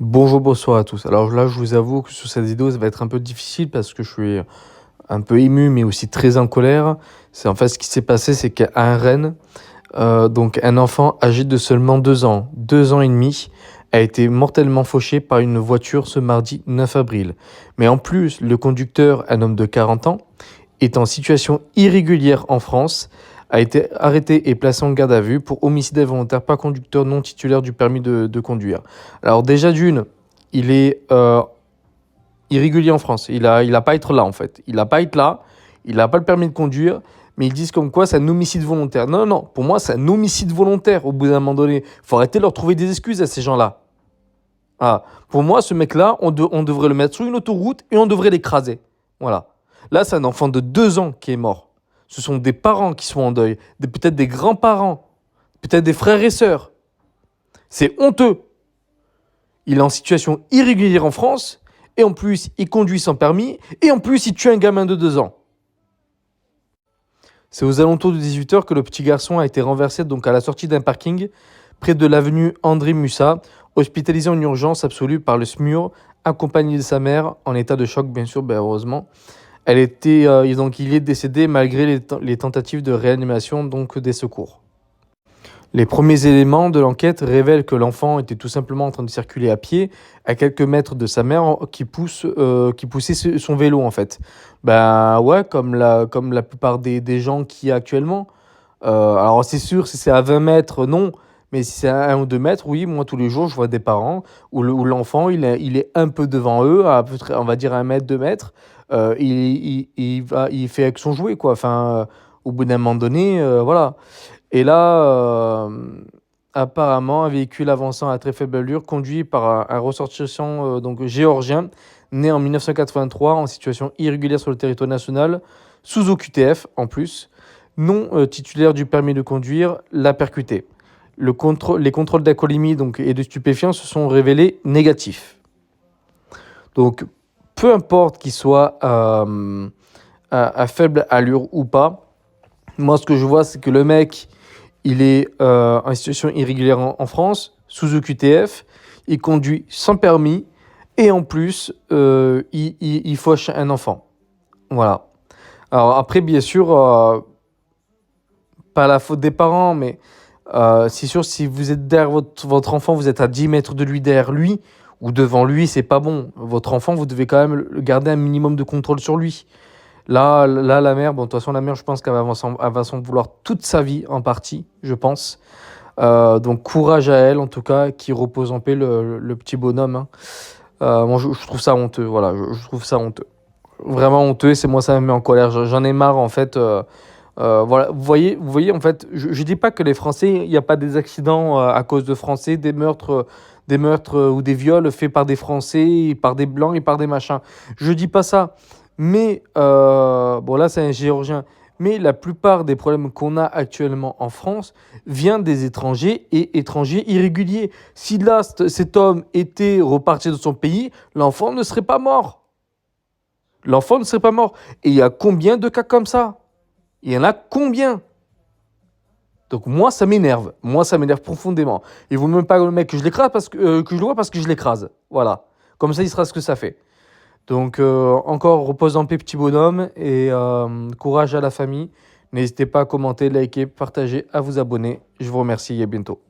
Bonjour, bonsoir à tous. Alors là, je vous avoue que sur cette vidéo, ça va être un peu difficile parce que je suis un peu ému, mais aussi très en colère. C'est en fait ce qui s'est passé, c'est qu'à Rennes, donc un enfant âgé de seulement 2 ans et demi, a été mortellement fauché par une voiture ce mardi 9 avril. Mais en plus, le conducteur, un homme de 40 ans, est en situation irrégulière en France, a été arrêté et placé en garde à vue pour homicide involontaire par conducteur non titulaire du permis de conduire. Alors déjà d'une, il est irrégulier en France. Il a pas à être là en fait. Il a pas à être là. Il n'a pas le permis de conduire. Mais ils disent comme quoi c'est un homicide volontaire. Non, non, pour moi c'est un homicide volontaire au bout d'un moment donné. Il faut arrêter de leur trouver des excuses à ces gens-là. Ah, pour moi, ce mec-là, on devrait le mettre sur une autoroute et on devrait l'écraser. Voilà. Là, c'est un enfant de 2 ans qui est mort. Ce sont des parents qui sont en deuil, peut-être des grands-parents, peut-être des frères et sœurs. C'est honteux. Il est en situation irrégulière en France, et en plus, il conduit sans permis, et en plus, il tue un gamin de 2 ans. C'est aux alentours de 18 h que le petit garçon a été renversé donc à la sortie d'un parking près de l'avenue André Mussat, hospitalisé en urgence absolue par le SMUR, accompagné de sa mère, en état de choc bien sûr, heureusement. Il est décédé malgré les tentatives de réanimation donc des secours. Les premiers éléments de l'enquête révèlent que l'enfant était tout simplement en train de circuler à pied à quelques mètres de sa mère qui poussait son vélo en fait. Ben ouais, comme la plupart des gens qu'il y a actuellement. Alors c'est sûr, si c'est à 20 mètres, non. Mais si c'est à 1 ou 2 mètres, oui, moi tous les jours je vois des parents où l'enfant il est un peu devant eux, à peu près, on va dire 1 mètre, 2 mètres. Il fait avec son jouet quoi. Enfin, au bout d'un moment donné, voilà. Et là, apparemment, un véhicule avançant à très faible allure, conduit par un ressortissant donc géorgien, né en 1983, en situation irrégulière sur le territoire national, sous OQTF en plus, non titulaire du permis de conduire, l'a percuté. Les contrôles d'alcoolémie et de stupéfiants se sont révélés négatifs. Donc, peu importe qu'il soit à faible allure ou pas, moi, ce que je vois, c'est que le mec, il est en situation irrégulière en France, sous EQTF, il conduit sans permis et en plus, il fauche un enfant. Voilà. Alors après, bien sûr, pas la faute des parents, mais c'est sûr, si vous êtes derrière votre enfant, vous êtes à 10 mètres de lui, derrière lui, ou devant lui, c'est pas bon. Votre enfant, vous devez quand même garder un minimum de contrôle sur lui. Là, la mère, bon, de toute façon, la mère, je pense elle va s'en vouloir toute sa vie, en partie, je pense. Donc, courage à elle, en tout cas, qui repose en paix, le petit bonhomme. Hein. Moi, je trouve ça honteux, voilà, je trouve ça honteux. Vraiment honteux, c'est moi, ça me met en colère. J'en ai marre, en fait. Voilà, vous voyez, en fait, je dis pas que les Français, il n'y a pas des accidents à cause de Français, des meurtres ou des viols faits par des Français, par des Blancs et par des machins. Je dis pas ça. Mais, bon là c'est un Géorgien, mais la plupart des problèmes qu'on a actuellement en France viennent des étrangers et étrangers irréguliers. Si là, cet homme était reparti de son pays, l'enfant ne serait pas mort. L'enfant ne serait pas mort. Et il y a combien de cas comme ça? Il y en a combien? Donc moi, ça m'énerve. Moi, ça m'énerve profondément. Il vaut même pas le mec que je l'écrase que je le vois parce que je l'écrase. Voilà. Comme ça, il sera ce que ça fait. Donc encore repose en paix petit bonhomme et courage à la famille. N'hésitez pas à commenter, liker, partager, à vous abonner. Je vous remercie et à bientôt.